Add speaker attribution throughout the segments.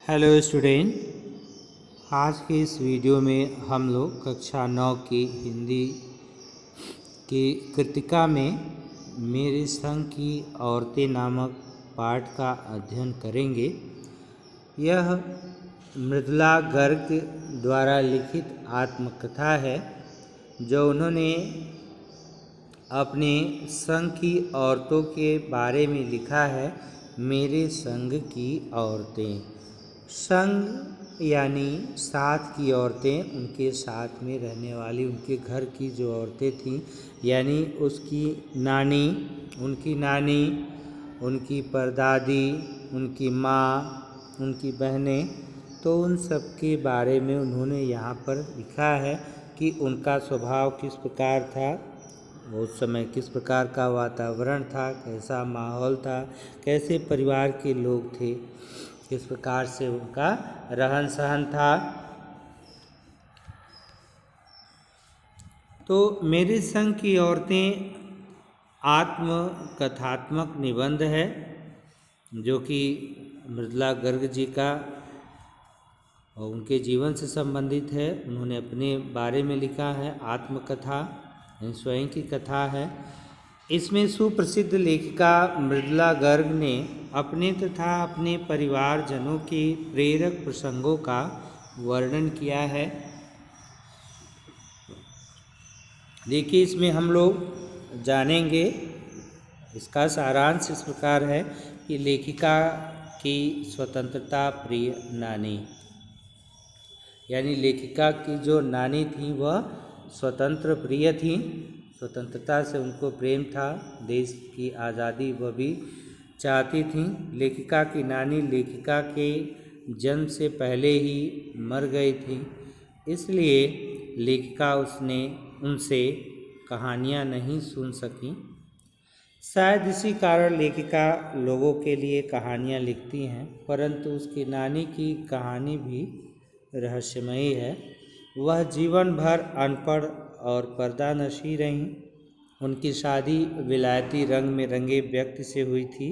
Speaker 1: Hello student. आज के इस वीडियो में हम लोग कक्षा 9 की हिंदी की कृतिका में मेरे संग की औरतें नामक पाठ का अध्ययन करेंगे। यह मृदुला गर्ग द्वारा लिखित आत्मकथा है जो उन्होंने अपने संग की औरतों के बारे में लिखा है। मेरे संग की औरतें, संग यानी साथ की औरतें, उनके साथ में रहने वाली उनके घर की जो औरतें थीं, यानी उसकी नानी, उनकी परदादी, उनकी माँ, उनकी बहनें, तो उन सब के बारे में उन्होंने यहाँ पर लिखा है कि उनका स्वभाव किस प्रकार था, उस समय किस प्रकार का वातावरण था, कैसा माहौल था, कैसे परिवार के लोग थे, किस प्रकार से उनका रहन सहन था। तो मेरे संग की औरतें आत्मकथात्मक निबंध है जो कि मृदुला गर्ग जी का और उनके जीवन से संबंधित है। उन्होंने अपने बारे में लिखा है, आत्मकथा स्वयं की कथा है। इसमें सुप्रसिद्ध लेखिका मृदुला गर्ग ने अपने तथा अपने परिवारजनों के प्रेरक प्रसंगों का वर्णन किया है। देखिए, इसमें हम लोग जानेंगे, इसका सारांश इस प्रकार है कि लेखिका की स्वतंत्रता प्रिय नानी, यानी लेखिका की जो नानी थी वह स्वतंत्र प्रिय थी, स्वतंत्रता से उनको प्रेम था, देश की आज़ादी वह भी चाहती थी। लेखिका की नानी लेखिका के जन्म से पहले ही मर गई थी, इसलिए लेखिका उनसे कहानियाँ नहीं सुन सकी। शायद इसी कारण लेखिका लोगों के लिए कहानियाँ लिखती हैं, परंतु उसकी नानी की कहानी भी रहस्यमयी है। वह जीवन भर अनपढ़ और पर्दानशी रहीं। उनकी शादी विलायती रंग में रंगे व्यक्ति से हुई थी।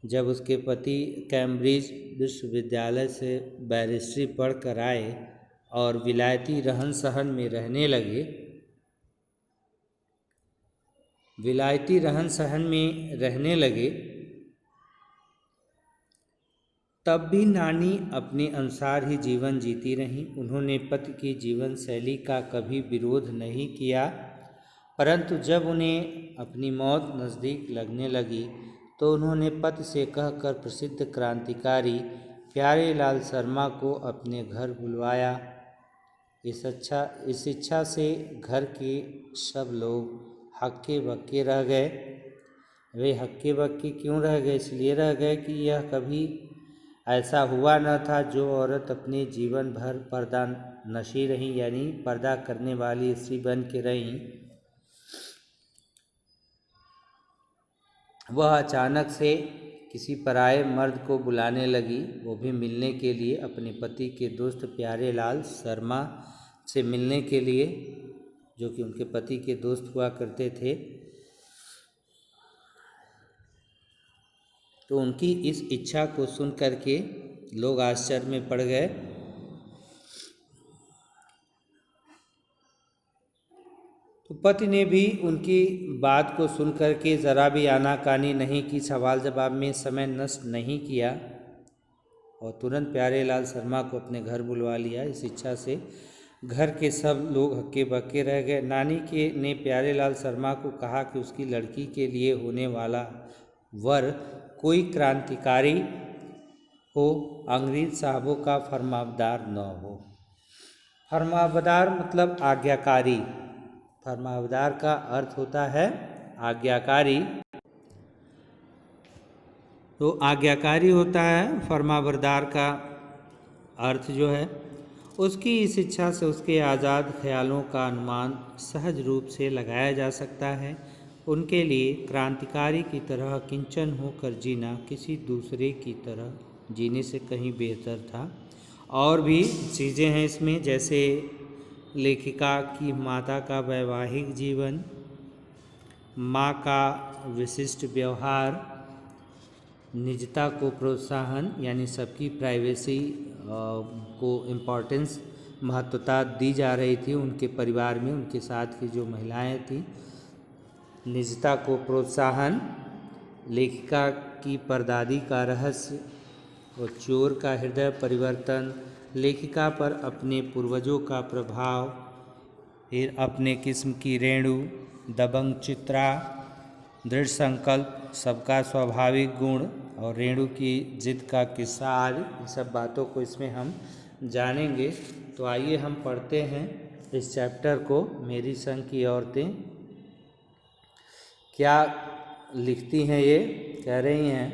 Speaker 1: जब उसके पति कैम्ब्रिज विश्वविद्यालय से बैरिस्ट्री पढ़ कर आए और विलायती रहन सहन में रहने लगे, तब भी नानी अपने अनुसार ही जीवन जीती रहीं। उन्होंने पति की जीवन शैली का कभी विरोध नहीं किया, परंतु जब उन्हें अपनी मौत नज़दीक लगने लगी तो उन्होंने पति से कहकर प्रसिद्ध क्रांतिकारी प्यारेलाल शर्मा को अपने घर बुलवाया। इस इच्छा से घर के सब लोग हक्के बक्के रह गए। वे हक्के बक्के क्यों रह गए? इसलिए रह गए कि यह कभी ऐसा हुआ न था जो औरत अपने जीवन भर पर्दा नशी रही, यानी पर्दा करने वाली स्त्री बन के रही। वह अचानक से किसी पराये मर्द को बुलाने लगी, वो भी मिलने के लिए, अपने पति के दोस्त प्यारेलाल शर्मा से मिलने के लिए, जो कि उनके पति के दोस्त हुआ करते थे। तो उनकी इस इच्छा को सुन करके लोग आश्चर्य में पड़ गए। तो पति ने भी उनकी बात को सुन करके ज़रा भी आनाकानी नहीं की, सवाल जवाब में समय नष्ट नहीं किया और तुरंत प्यारेलाल शर्मा को अपने घर बुलवा लिया। इस इच्छा से घर के सब लोग हक्के बक्के रह गए। नानी ने प्यारेलाल शर्मा को कहा कि उसकी लड़की के लिए होने वाला वर कोई क्रांतिकारी हो, अंग्रेज साहबों का फरमाबरदार न हो। फरमाबरदार मतलब आज्ञाकारी। फरमाबरदार का अर्थ होता है आज्ञाकारी। तो आज्ञाकारी होता है फरमाबरदार का अर्थ जो है। उसकी इस इच्छा से उसके आज़ाद ख्यालों का अनुमान सहज रूप से लगाया जा सकता है। उनके लिए क्रांतिकारी की तरह किंचन होकर जीना किसी दूसरे की तरह जीने से कहीं बेहतर था। और भी चीज़ें हैं इसमें, जैसे लेखिका की माता का वैवाहिक जीवन, माँ का विशिष्ट व्यवहार, निजता को प्रोत्साहन, यानी सबकी प्राइवेसी को इम्पोर्टेंस, महत्वता दी जा रही थी उनके परिवार में, उनके साथ की जो महिलाएं थीं। निजता को प्रोत्साहन, लेखिका की परदादी का रहस्य और चोर का हृदय परिवर्तन, लेखिका पर अपने पूर्वजों का प्रभाव, फिर अपने किस्म की रेणु, दबंग चित्रा, दृढ़ संकल्प, सबका स्वाभाविक गुण और रेणु की जिद का किस्सा आदि, इन सब बातों को इसमें हम जानेंगे। तो आइए हम पढ़ते हैं इस चैप्टर को। मेरी संग की औरतें क्या लिखती हैं, ये कह रही हैं,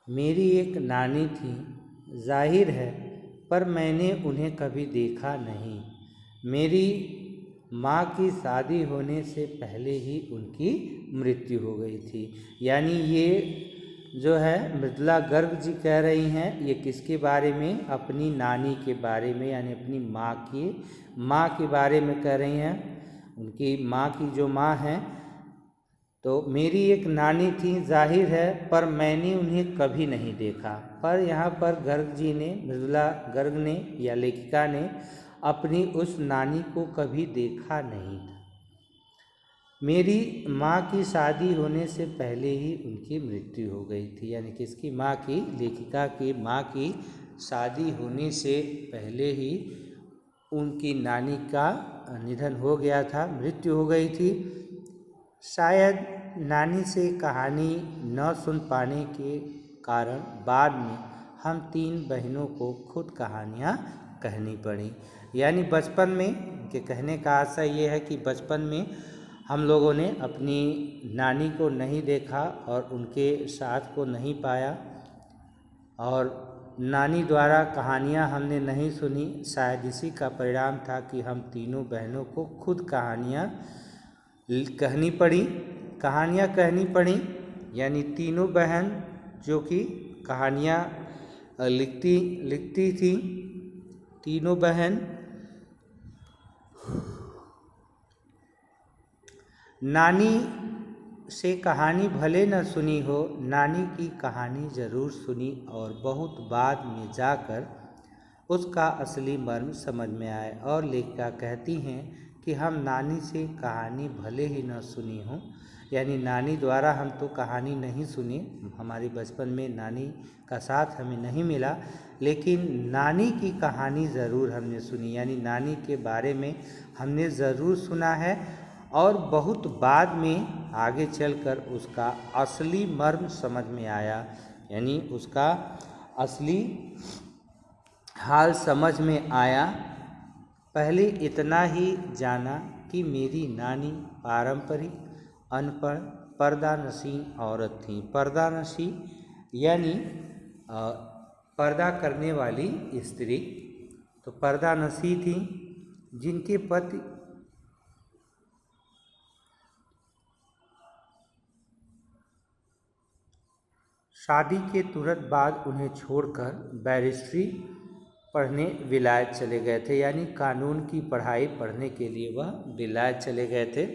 Speaker 1: मेरी एक नानी थी, जाहिर है, पर मैंने उन्हें कभी देखा नहीं। मेरी माँ की शादी होने से पहले ही उनकी मृत्यु हो गई थी। यानी ये जो है मृदुला गर्ग जी कह रही हैं, ये किसके बारे में? अपनी नानी के बारे में, यानी अपनी माँ के बारे में कह रही हैं। उनकी माँ की जो माँ हैं, तो मेरी एक नानी थी, जाहिर है, पर मैंने उन्हें कभी नहीं देखा। पर यहाँ पर गर्ग जी ने, मृदुला गर्ग ने या लेखिका ने अपनी उस नानी को कभी देखा नहीं था। मेरी माँ की शादी होने से पहले ही उनकी मृत्यु हो गई थी। यानी किसकी माँ की? लेखिका की माँ की शादी होने से पहले ही उनकी नानी का निधन हो गया था, मृत्यु हो गई थी। शायद नानी से कहानी न सुन पाने के कारण बाद में हम 3 बहनों को खुद कहानियाँ कहनी पड़ी। यानी बचपन में, उनके कहने का आशय ये है कि बचपन में हम लोगों ने अपनी नानी को नहीं देखा और उनके साथ को नहीं पाया, और नानी द्वारा कहानियाँ हमने नहीं सुनी। शायद इसी का परिणाम था कि हम तीनों बहनों को खुद कहानियाँ कहनी पड़ी। यानी तीनों बहन जो कि कहानियाँ लिखती थी, तीनों बहन नानी से कहानी भले न सुनी हो, नानी की कहानी ज़रूर सुनी और बहुत बाद में जाकर उसका असली मर्म समझ में आए। और लेखिका कहती हैं कि हम नानी से कहानी भले ही न सुनी हो, यानी नानी द्वारा हम तो कहानी नहीं सुनी, हमारी बचपन में नानी का साथ हमें नहीं मिला, लेकिन नानी की कहानी ज़रूर हमने सुनी। यानी नानी के बारे में हमने ज़रूर सुना है और बहुत बाद में आगे चलकर उसका असली मर्म समझ में आया, यानी उसका असली हाल समझ में आया। पहले इतना ही जाना कि मेरी नानी पारंपरिक अनपढ़ पर्दानशी औरत थी। पर्दानशी यानी पर्दा करने वाली स्त्री, तो पर्दानशी थी, जिनके पति शादी के तुरंत बाद उन्हें छोड़कर बैरिस्ट्री पढ़ने विलायत चले गए थे। यानी कानून की पढ़ाई पढ़ने के लिए वह विलायत चले गए थे।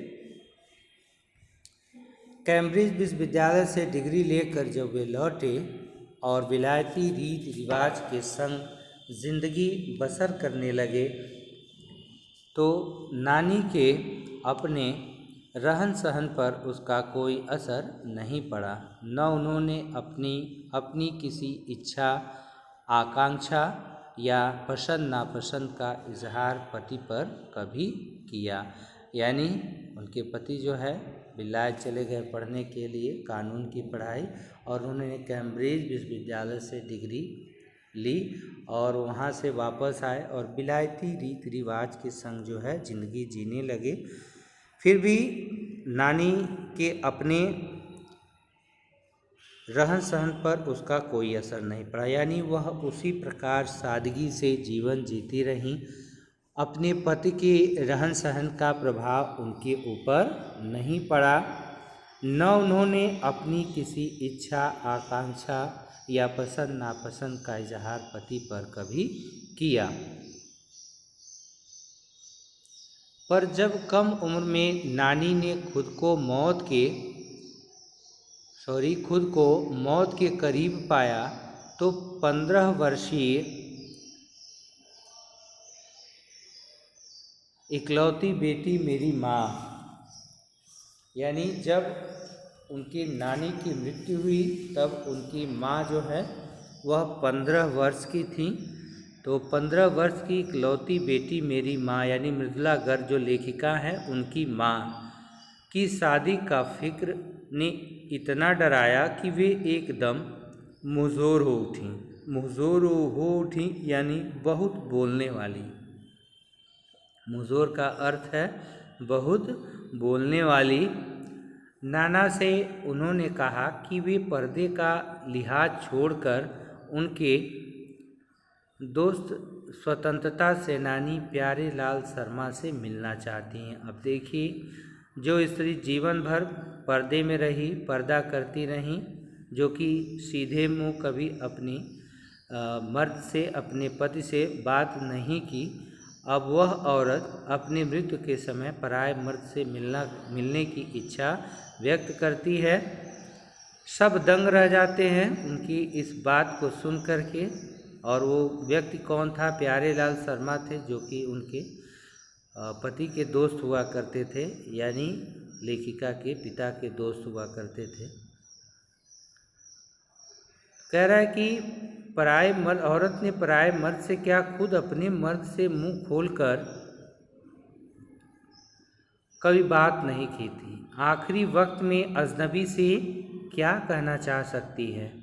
Speaker 1: कैम्ब्रिज विश्वविद्यालय से डिग्री लेकर जब वे लौटे और विलायती रीति रिवाज के संग जिंदगी बसर करने लगे, तो नानी के अपने रहन सहन पर उसका कोई असर नहीं पड़ा। न उन्होंने अपनी किसी इच्छा, आकांक्षा या पसंद नापसंद का इजहार पति पर कभी किया। यानी उनके पति जो है विलायत चले गए पढ़ने के लिए कानून की पढ़ाई, और उन्होंने कैम्ब्रिज विश्वविद्यालय से डिग्री ली और वहाँ से वापस आए और विलायती रीति रिवाज के संग जो है ज़िंदगी जीने लगे। फिर भी नानी के अपने रहन सहन पर उसका कोई असर नहीं पड़ा। यानी वह उसी प्रकार सादगी से जीवन जीती रहीं। अपने पति के रहन सहन का प्रभाव उनके ऊपर नहीं पड़ा। न उन्होंने अपनी किसी इच्छा, आकांक्षा या पसंद नापसंद का इजहार पति पर कभी किया। पर जब कम उम्र में नानी ने खुद को मौत के खुद को मौत के करीब पाया तो 15 वर्षीय इकलौती बेटी मेरी माँ, यानी जब उनकी नानी की मृत्यु हुई तब उनकी माँ जो है वह 15 वर्ष की थी। तो 15 वर्ष की इकलौती बेटी मेरी माँ यानी मृदुला गर्ग जो लेखिका हैं उनकी माँ की शादी का फिक्र ने इतना डराया कि वे एकदम मुंहजोर हो उठी। मुंहजोर हो उठी यानी बहुत बोलने वाली। मुंहजोर का अर्थ है बहुत बोलने वाली। नाना से उन्होंने कहा कि वे पर्दे का लिहाज छोड़कर उनके दोस्त स्वतंत्रता सेनानी प्यारे लाल शर्मा से मिलना चाहती हैं। अब देखिए, जो स्त्री जीवन भर पर्दे में रही, पर्दा करती रहीं, जो कि सीधे मुंह कभी अपनी मर्द से, अपने पति से बात नहीं की, अब वह औरत अपनी मृत्यु के समय पराये मर्द से मिलने की इच्छा व्यक्त करती है। सब दंग रह जाते हैं उनकी इस बात को सुन करके। और वो व्यक्ति कौन था? प्यारे लाल शर्मा थे, जो कि उनके पति के दोस्त हुआ करते थे, यानी लेखिका के पिता के दोस्त हुआ करते थे। कह रहा है कि पराये मर्द, औरत ने पराये मर्द से क्या खुद अपने मर्द से मुंह खोलकर कभी बात नहीं की थी। आखिरी वक्त में अजनबी से क्या कहना चाह सकती है?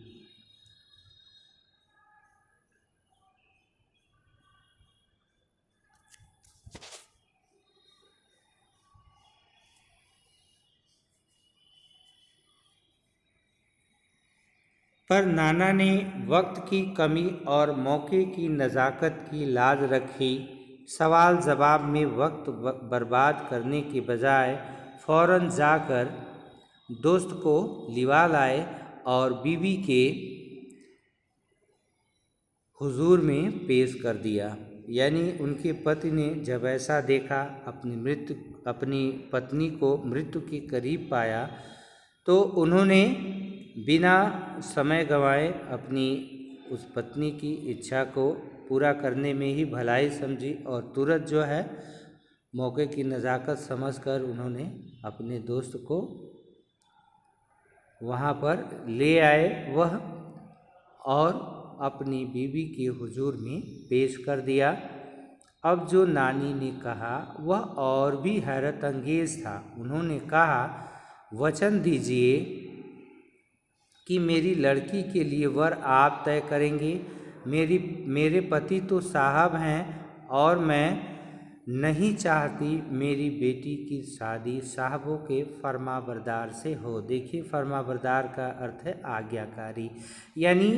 Speaker 1: पर नाना ने वक्त की कमी और मौके की नज़ाकत की लाज रखी। सवाल जवाब में वक्त बर्बाद करने के बजाय फौरन जाकर दोस्त को लिवा लाए और बीवी के हुजूर में पेश कर दिया। यानी उनके पति ने जब ऐसा देखा, अपनी पत्नी को मृत्यु के करीब पाया, तो उन्होंने बिना समय गंवाए अपनी उस पत्नी की इच्छा को पूरा करने में ही भलाई समझी और तुरंत जो है मौके की नज़ाकत समझकर उन्होंने अपने दोस्त को वहाँ पर ले आए वह, और अपनी बीवी के हुजूर में पेश कर दिया। अब जो नानी ने कहा वह और भी हैरत अंगेज था। उन्होंने कहा, वचन दीजिए कि मेरी लड़की के लिए वर आप तय करेंगे। मेरे पति तो साहब हैं और मैं नहीं चाहती मेरी बेटी की शादी साहबों के फरमाबरदार से हो। देखिए, फरमाबरदार का अर्थ है आज्ञाकारी। यानी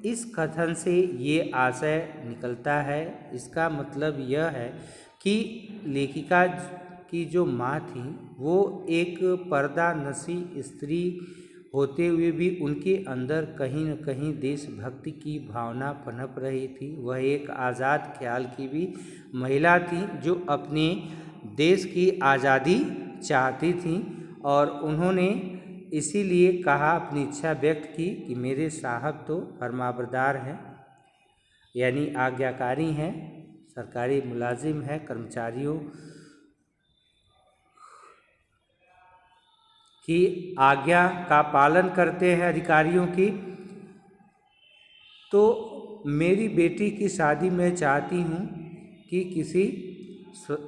Speaker 1: इस कथन से ये आशय निकलता है, इसका मतलब यह है कि लेखिका की जो माँ थी वो एक पर्दा नशी स्त्री होते हुए भी उनके अंदर कहीं न कहीं देशभक्ति की भावना पनप रही थी। वह एक आज़ाद ख्याल की भी महिला थी जो अपने देश की आज़ादी चाहती थी, और उन्होंने इसीलिए कहा, अपनी इच्छा व्यक्त की कि मेरे साहब तो फरमाबरदार हैं, यानी आज्ञाकारी हैं, सरकारी मुलाजिम हैं, कर्मचारियों की आज्ञा का पालन करते हैं, अधिकारियों की। तो मेरी बेटी की शादी मैं चाहती हूँ कि किसी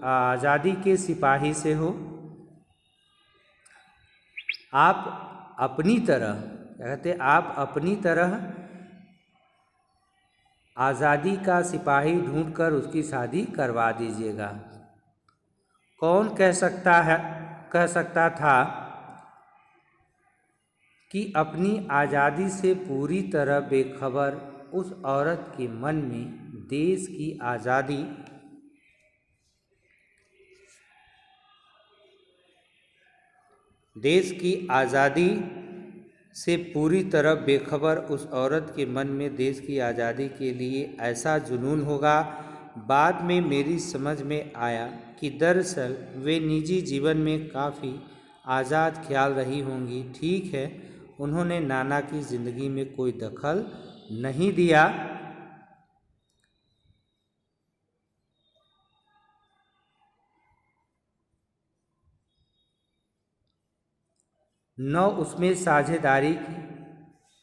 Speaker 1: आज़ादी के सिपाही से हो। आप अपनी तरह, कहते आप अपनी तरह आज़ादी का सिपाही ढूंढकर उसकी शादी करवा दीजिएगा। कौन कह सकता था कि अपनी आज़ादी से पूरी तरह बेखबर उस औरत के मन में देश की आज़ादी से पूरी तरह बेखबर उस औरत के मन में देश की आज़ादी के लिए ऐसा जुनून होगा। बाद में मेरी समझ में आया कि दरअसल वे निजी जीवन में काफ़ी आज़ाद ख्याल रही होंगी। ठीक है, उन्होंने नाना की ज़िंदगी में कोई दखल नहीं दिया। न उसमें साझेदारी की,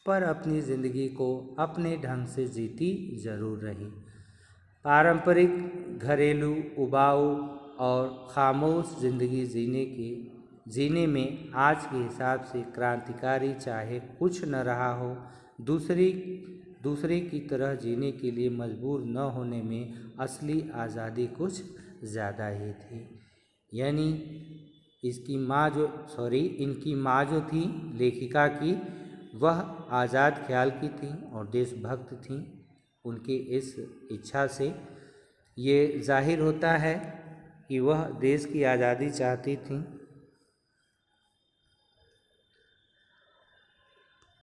Speaker 1: पर अपनी ज़िंदगी को अपने ढंग से जीती जरूर रही। पारंपरिक घरेलू उबाऊ और खामोश ज़िंदगी जीने में आज के हिसाब से क्रांतिकारी चाहे कुछ न रहा हो, दूसरे की तरह जीने के लिए मजबूर न होने में असली आज़ादी कुछ ज़्यादा ही थी। यानी इनकी माँ जो थी लेखिका की, वह आज़ाद ख्याल की थी और देशभक्त थी। उनकी इस इच्छा से ये जाहिर होता है कि वह देश की आज़ादी चाहती थी